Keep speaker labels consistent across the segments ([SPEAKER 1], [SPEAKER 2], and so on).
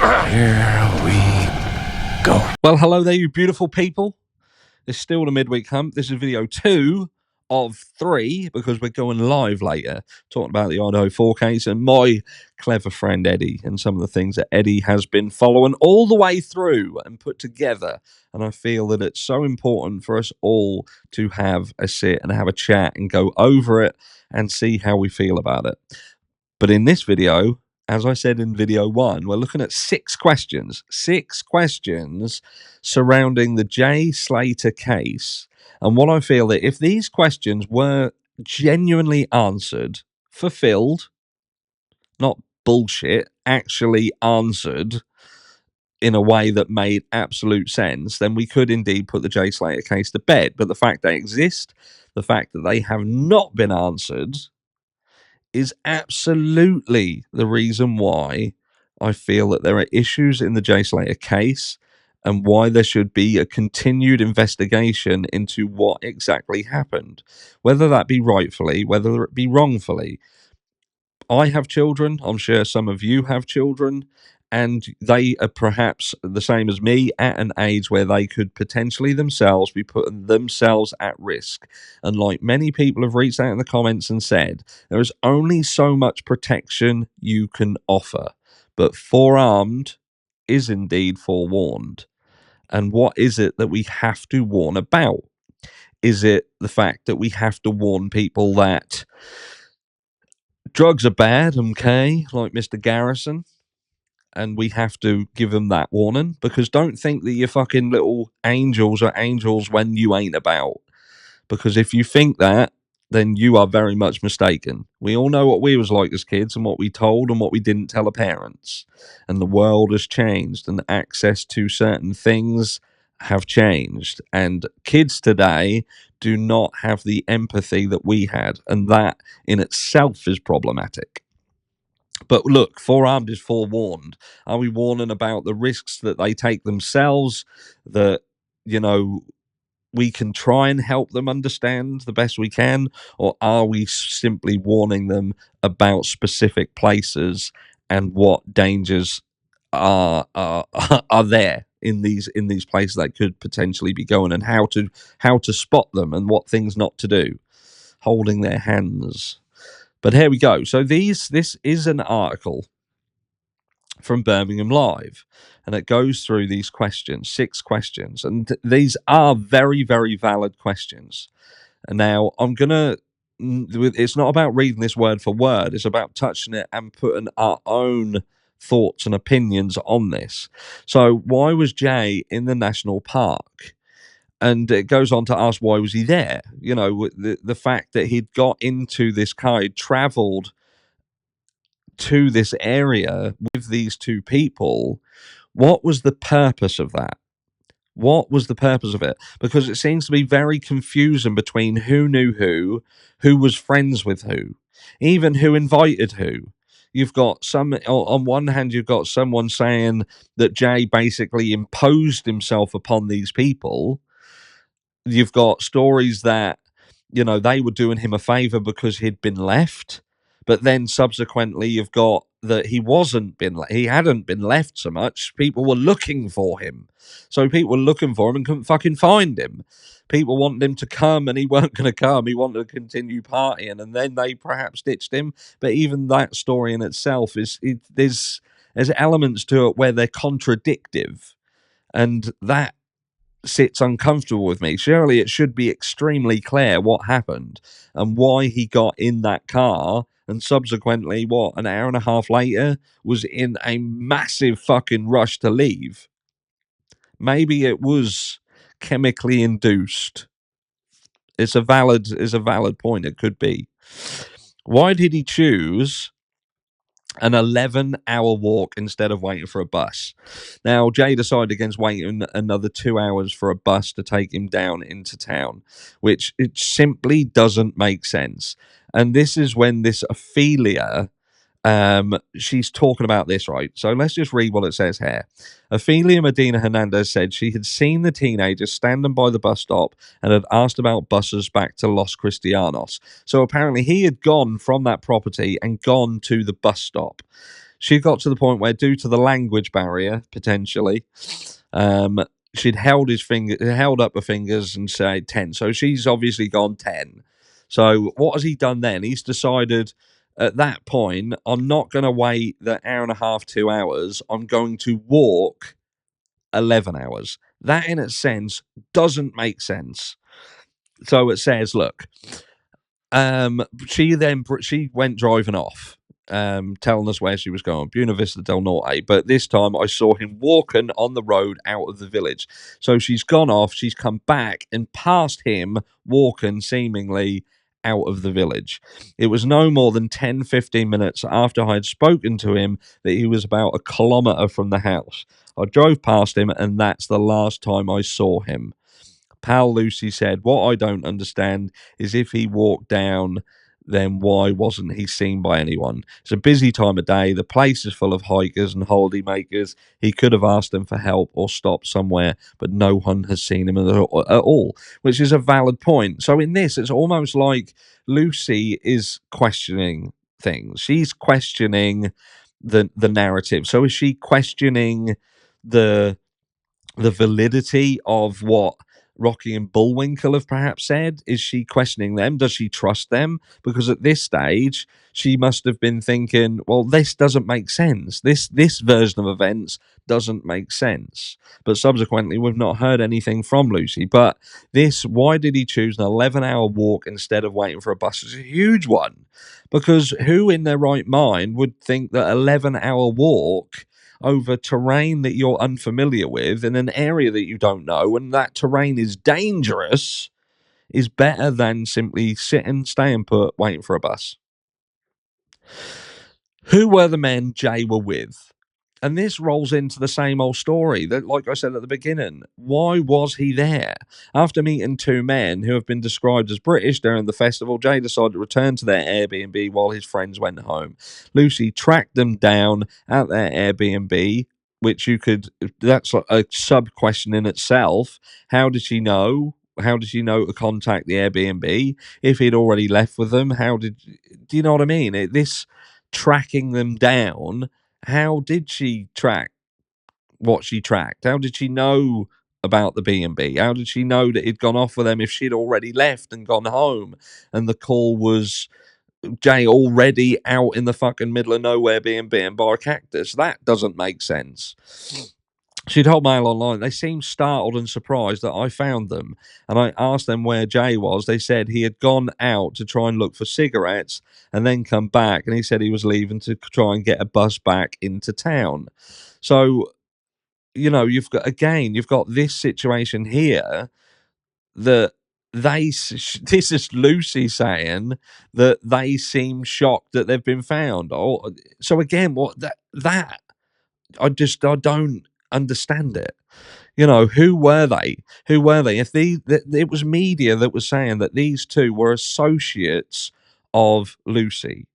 [SPEAKER 1] Here we go.
[SPEAKER 2] Well, hello there, you beautiful people. It's still the midweek hump. This is video 2 of 3 because we're going live later, talking about the Idaho 4 case and my clever friend Eddie and some of the things that Eddie has been following all the way through and put together. And I feel that it's so important for us all to have a sit and have a chat and go over it and see how we feel about it. But in this video, as I said in video 1, we're looking at 6 questions surrounding the Jay Slater case. And what I feel that if these questions were genuinely answered, fulfilled, not bullshit, actually answered in a way that made absolute sense, then we could indeed put the Jay Slater case to bed. But the fact they exist, the fact that they have not been answered, is absolutely the reason why I feel that there are issues in the Jay Slater case and why there should be a continued investigation into what exactly happened, whether that be rightfully, whether it be wrongfully. I have children, I'm sure some of you have children, and they are perhaps the same as me at an age where they could potentially themselves be putting themselves at risk. And like many people have reached out in the comments and said, there is only so much protection you can offer, but forearmed is indeed forewarned. And what is it that we have to warn about? Is it the fact that we have to warn people that drugs are bad, okay, like Mr. Garrison? And we have to give them that warning, because don't think that your fucking little angels are angels when you ain't about. Because if you think that, then you are very much mistaken. We all know what we was like as kids and what we told and what we didn't tell our parents. And the world has changed and access to certain things have changed. And kids today do not have the empathy that we had. And that in itself is problematic. But look, forearmed is forewarned. Are we warning about the risks that they take themselves, that, you know, we can try and help them understand the best we can? Or are we simply warning them about specific places and what dangers are there in these places that could potentially be going, and how to spot them and what things not to do? Holding their hands. But here we go. So this is an article from Birmingham Live, and it goes through these questions, 6 questions, and these are very, very valid questions. And now I'm gonna, it's not about reading this word for word, it's about touching it and putting our own thoughts and opinions on this. So why was Jay in the national park? And it goes on to ask, why was he there? You know, the fact that he'd got into this car, he'd travelled to this area with these 2 people. What was the purpose of that? What was the purpose of it? Because it seems to be very confusing between who knew who was friends with who, even who invited who. You've got on one hand, you've got someone saying that Jay basically imposed himself upon these people. You've got stories that, you know, they were doing him a favor because he'd been left. But then subsequently, you've got that he hadn't been left so much. People were looking for him. So people were looking for him and couldn't fucking find him. People wanted him to come and he weren't going to come. He wanted to continue partying, and then they perhaps ditched him. But even that story in itself there's elements to it where they're contradictive. And that sits uncomfortable with me. Surely it should be extremely clear what happened and why he got in that car, and subsequently, an hour and a half later, was in a massive fucking rush to leave. Maybe it was chemically induced. It's a valid point. It could be. Why did he choose an 11-hour walk instead of waiting for a bus? Now, Jay decided against waiting another 2 hours for a bus to take him down into town, which it simply doesn't make sense. And this is when this Ophelia, she's talking about this, right? So let's just read what it says here. Ophelia Medina Hernandez said she had seen the teenager standing by the bus stop and had asked about buses back to Los Cristianos. So apparently he had gone from that property and gone to the bus stop. She got to the point where, due to the language barrier, potentially, she'd held up her fingers and said 10. So she's obviously gone 10. So what has he done then? He's decided at that point, I'm not going to wait the hour and a half, 2 hours. I'm going to walk 11 hours. That, in a sense, doesn't make sense. So it says, look, she went driving off, telling us where she was going, Buena Vista del Norte. But this time I saw him walking on the road out of the village. So she's gone off, she's come back and passed him walking seemingly out of the village. It was no more than 10-15 minutes after I had spoken to him that he was about a kilometre from the house. I drove past him, and that's the last time I saw him. Pal Lucy said, what I don't understand is if he walked down, then why wasn't he seen by anyone? It's a busy time of day. The place is full of hikers and holiday makers. He could have asked them for help or stopped somewhere, but no one has seen him at all, which is a valid point. So in this, it's almost like Lucy is questioning things. She's questioning the narrative. So is she questioning the validity of what Rocky and Bullwinkle have perhaps said? Is she questioning them? Does she trust them? Because at this stage, she must have been thinking, well, this doesn't make sense. This version of events doesn't make sense. But subsequently, we've not heard anything from Lucy. But why did he choose an 11-hour walk instead of waiting for a bus? It's a huge one. Because who in their right mind would think that 11-hour walk over terrain that you're unfamiliar with in an area that you don't know, and that terrain is dangerous, is better than simply sitting, staying put, waiting for a bus? Who were the men Jay were with? And this rolls into the same old story that, like I said at the beginning, why was he there? After meeting two men who have been described as British during the festival, Jay decided to return to their Airbnb while his friends went home. Lucy tracked them down at their Airbnb, which that's a sub question in itself. How did she know? How did she know to contact the Airbnb if he'd already left with them? Do you know what I mean? This tracking them down, how did she track what she tracked? How did she know about the B&B? How did she know that he'd gone off with them if she'd already left and gone home and the call was Jay already out in the fucking middle of nowhere being bitten by a cactus? That doesn't make sense. She told Mail Online, they seemed startled and surprised that I found them. And I asked them where Jay was. They said he had gone out to try and look for cigarettes and then come back. And he said he was leaving to try and get a bus back into town. So, you've got this situation here that this is Lucy saying that they seem shocked that they've been found. So again, what that I don't understand it. Who were they? Who were they? If it was media that was saying that these two were associates of Lucy.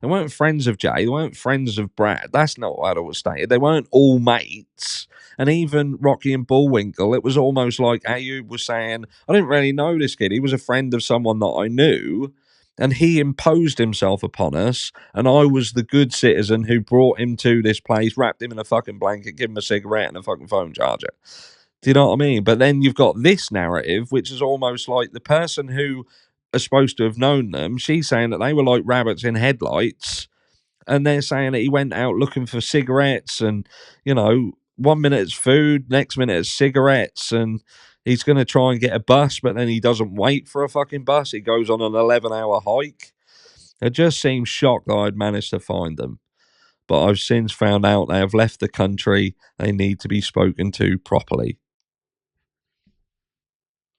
[SPEAKER 2] They weren't friends of Jay. They weren't friends of Brad. That's not what it was stated. They weren't all mates. And even Rocky and Bullwinkle, it was almost like Ayub was saying, I didn't really know this kid. He was a friend of someone that I knew. And he imposed himself upon us, and I was the good citizen who brought him to this place, wrapped him in a fucking blanket, gave him a cigarette and a fucking phone charger. Do you know what I mean? But then you've got this narrative, which is almost like the person who is supposed to have known them, she's saying that they were like rabbits in headlights, and they're saying that he went out looking for cigarettes, and, 1 minute it's food, next minute it's cigarettes, and he's going to try and get a bus, but then he doesn't wait for a fucking bus. He goes on an 11-hour hike. It just seems shocked that I'd managed to find them. But I've since found out they have left the country. They need to be spoken to properly.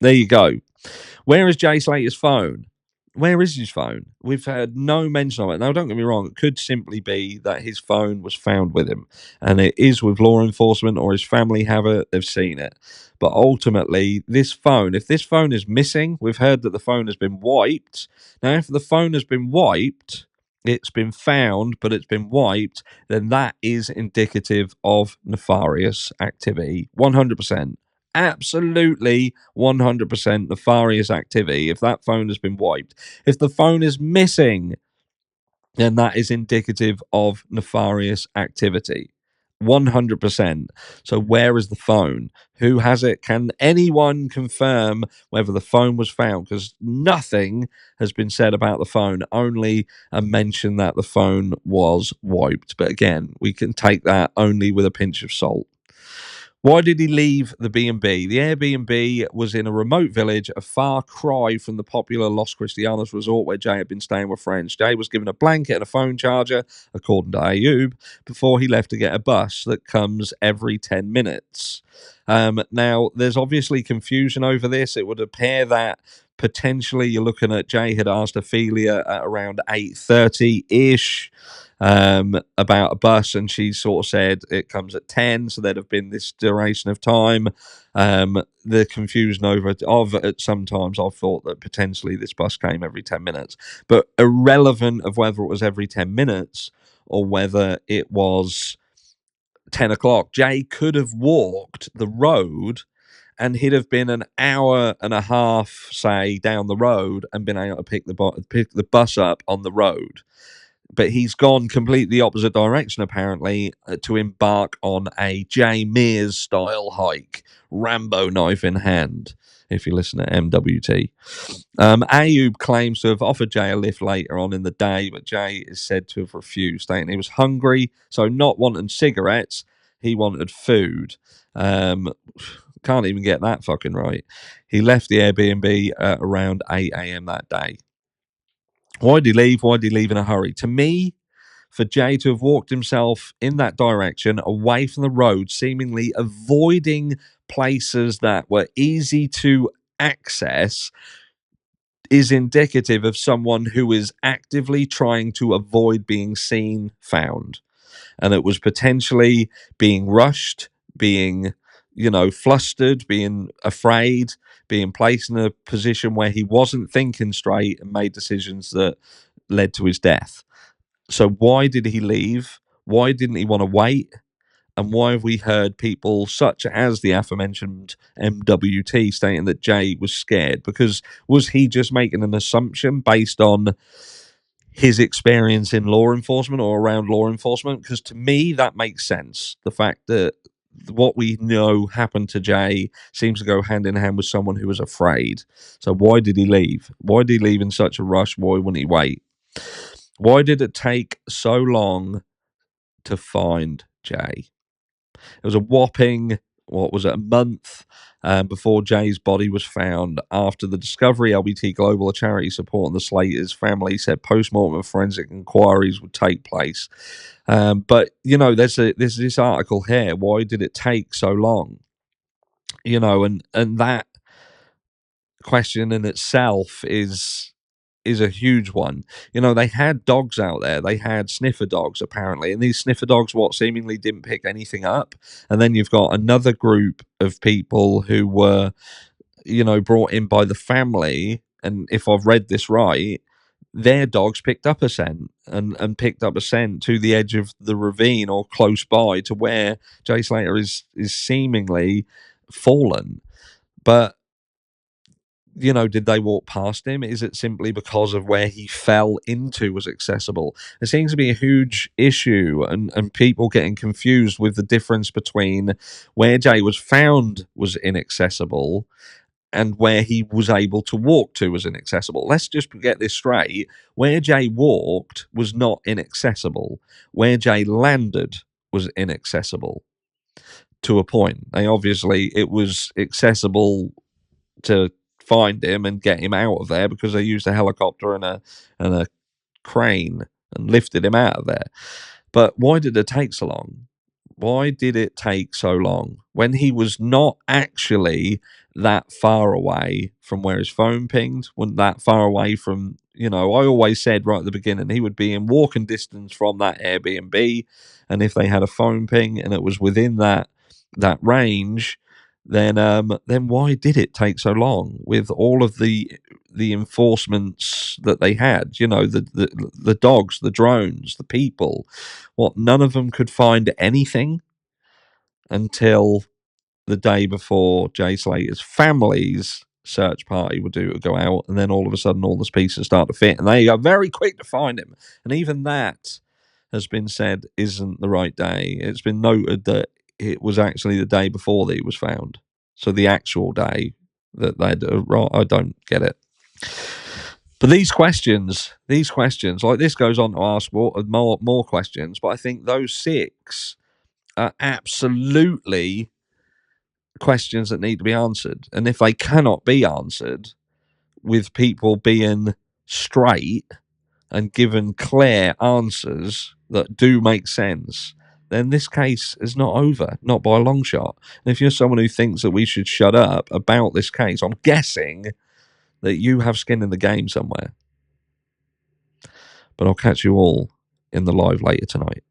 [SPEAKER 2] There you go. Where is Jay Slater's phone? Where is his phone? We've had no mention of it. Now, don't get me wrong. It could simply be that his phone was found with him, and it is with law enforcement, or his family have it. They've seen it. But ultimately, if this phone is missing, we've heard that the phone has been wiped. Now, if the phone has been wiped, it's been found, but it's been wiped, then that is indicative of nefarious activity. 100%. Absolutely 100% nefarious activity if that phone has been wiped. If the phone is missing, then that is indicative of nefarious activity. 100%. So where is the phone? Who has it? Can anyone confirm whether the phone was found? Because nothing has been said about the phone, only a mention that the phone was wiped. But again, we can take that only with a pinch of salt. Why did he leave the B&B? The Airbnb was in a remote village, a far cry from the popular Los Cristianos resort where Jay had been staying with friends. Jay was given a blanket and a phone charger, according to Ayub, before he left to get a bus that comes every 10 minutes. Now, there's obviously confusion over this. It would appear that potentially you're looking at Jay had asked Ophelia at around 8:30-ish. About a bus, and she sort of said it comes at 10, so there'd have been this duration of time. The confusion over sometimes I've thought that potentially this bus came every 10 minutes, but irrelevant of whether it was every 10 minutes or whether it was 10 o'clock, Jay could have walked the road and he'd have been an hour and a half, say, down the road and been able to pick the bus up on the road. But he's gone completely the opposite direction, apparently, to embark on a Jay Mears style hike, Rambo knife in hand, if you listen to MWT. Ayub claims to have offered Jay a lift later on in the day, but Jay is said to have refused, stating he was hungry, so not wanting cigarettes, he wanted food. Can't even get that fucking right. He left the Airbnb at around 8 a.m. that day. Why did he leave? Why did he leave in a hurry? To me, for Jay to have walked himself in that direction, away from the road, seemingly avoiding places that were easy to access, is indicative of someone who is actively trying to avoid being seen, found. And it was potentially being rushed, being, flustered, being afraid, being placed in a position where he wasn't thinking straight and made decisions that led to his death. So why did he leave? Why didn't he want to wait? And why have we heard people such as the aforementioned MWT stating that Jay was scared? Because was he just making an assumption based on his experience in law enforcement or around law enforcement? Because to me, that makes sense. The fact that what we know happened to Jay seems to go hand in hand with someone who was afraid. So why did he leave? Why did he leave in such a rush? Why wouldn't he wait? Why did it take so long to find Jay? It was a whopping, a month before Jay's body was found. After the discovery, LBT Global, a charity supporting the Slaters family, said postmortem and forensic inquiries would take place. But, there's this article here. Why did it take so long? And that question in itself is a huge one. They had dogs out there. They had sniffer dogs, apparently. And these sniffer dogs, seemingly didn't pick anything up. And then you've got another group of people who were, brought in by the family. And if I've read this right, their dogs picked up a scent and picked up a scent to the edge of the ravine or close by to where Jay Slater is seemingly fallen. But did they walk past him? Is it simply because of where he fell into was accessible? There seems to be a huge issue and people getting confused with the difference between where Jay was found was inaccessible and where he was able to walk to was inaccessible. Let's just get this straight. Where Jay walked was not inaccessible. Where Jay landed was inaccessible to a point. It was accessible to find him and get him out of there because they used a helicopter and a crane and lifted him out of there. But why did it take so long? Why did it take so long when he was not actually that far away from where his phone pinged, wasn't that far away from, I always said right at the beginning, he would be in walking distance from that Airbnb. And if they had a phone ping and it was within that range, then why did it take so long with all of the enforcements that they had? The dogs, the drones, the people. None of them could find anything until the day before Jay Slater's family's search party would do, would go out, and then all of a sudden all the pieces start to fit, and they are very quick to find him. And even that has been said isn't the right day. It's been noted that it was actually the day before that he was found. So the actual day that they'd I don't get it. But these questions, like this goes on to ask more questions, but I think those 6 are absolutely questions that need to be answered. And if they cannot be answered with people being straight and given clear answers that do make sense, then this case is not over, not by a long shot. And if you're someone who thinks that we should shut up about this case, I'm guessing that you have skin in the game somewhere. But I'll catch you all in the live later tonight.